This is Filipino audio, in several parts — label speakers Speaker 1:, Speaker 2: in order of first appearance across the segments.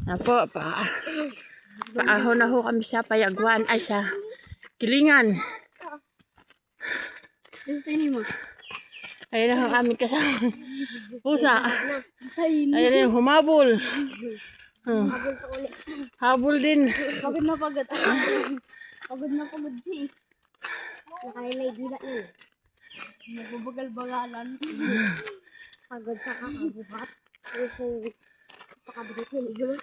Speaker 1: Apo, paahon na ho kami sa Payagwan, ay sa Kilingan. Ayun na ho aming kasama. Pusa. Ayun na yung humabol. Habol din.
Speaker 2: Pagod na pagod. Pagod na pagod siya. Nakailay dila niya. Nagbabagal-bagalan. Pagod sa kakabuhat. Kasi pakabuhat niya.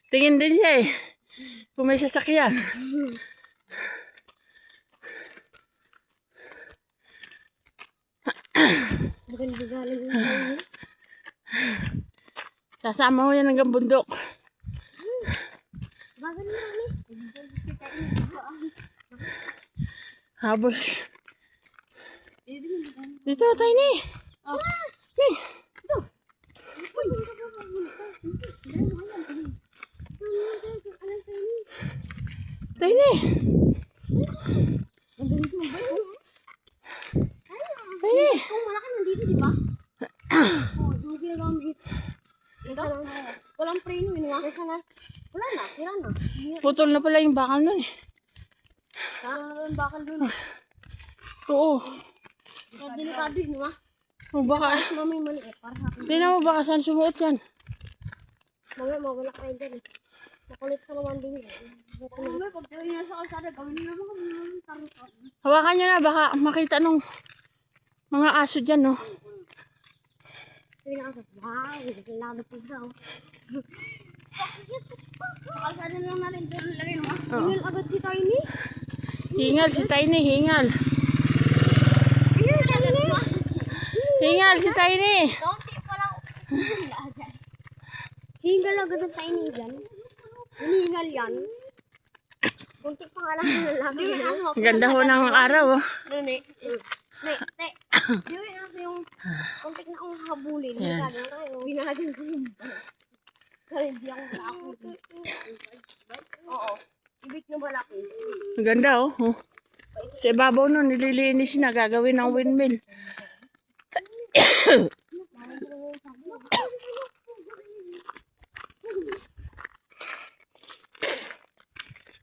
Speaker 1: Tingin din siya eh. Kung may sasakyan.
Speaker 2: Bagal-bagalan yung tayo.
Speaker 1: Sasama ho yan hanggang bundok.
Speaker 2: Bagal na kami.
Speaker 1: Habol. Dito, Tiny. Sing. Tiny. Tiny.
Speaker 2: Kung malaki nandito, di ba? Oo, yung ginagamit. Ito? Walang preno yun nga. Kesa na. Wala na, tira na.
Speaker 1: Putol na pala yung bakal nun eh.
Speaker 2: Wala na yung bakal dun.
Speaker 1: Oo.
Speaker 2: Kaya delikado yun nga.
Speaker 1: O baka.
Speaker 2: Mas mamay maliit para sa akin.
Speaker 1: Tingnan mo baka saan sumuot yan.
Speaker 2: Mamaya mawala kayo dyan eh. Makulit ka naman din yun. Mamaya pag tayo niya sa kalsada, gawin niyo naman kami tarot.
Speaker 1: Hawakan niya na baka makita nung mga aso dyan no.
Speaker 2: Sabi na kasi, wow, lalo po daw. Sa kalsada lang natin dyan lagay no? Hingal agad si Tiny.
Speaker 1: Hingal si Tiny, hingal.
Speaker 2: Hingal agad ma.
Speaker 1: Hingal si Tiny.
Speaker 2: Kaunti pa lang. Hingal agad ang Tiny dyan. Hinihingal yan. Kunti pa nga lang lagi.
Speaker 1: Ganda ho ng araw oh.
Speaker 2: Nene. Te. Diwi na yung kontik na akong habulin.
Speaker 1: Yan.
Speaker 2: Binagin ko yung kasi hindi ako takot. Oo. Ibig na malaki.
Speaker 1: Ganda oh. Sa ibabaw nun, nililinis na gagawin ng windmill.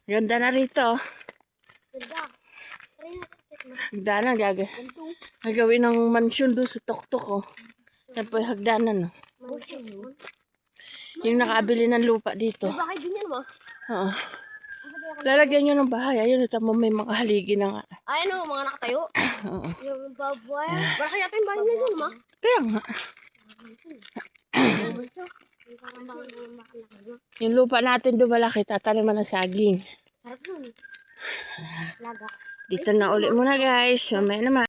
Speaker 1: Ganda na rito.
Speaker 2: Ganda.
Speaker 1: Hagdanan gagawin ng mansyon doon sa tuktok oh. Yan po yung hagdanan oh. Yung nakabili ng lupa dito.
Speaker 2: May bahay din yan mo.
Speaker 1: Oo. Lalagyan nyo ng bahay. Ayun, ito mo may mga haligi na nga.
Speaker 2: Ay ano, mga nakatayo.
Speaker 1: Oo.
Speaker 2: Yung baboy. Malaki yata yung bahay na yun ma.
Speaker 1: Kaya nga. Yung lupa natin doon malaki, tataniman ng saging.
Speaker 2: Sarap nun. Laga.
Speaker 1: Dito na ulit muna guys. Mamaya naman.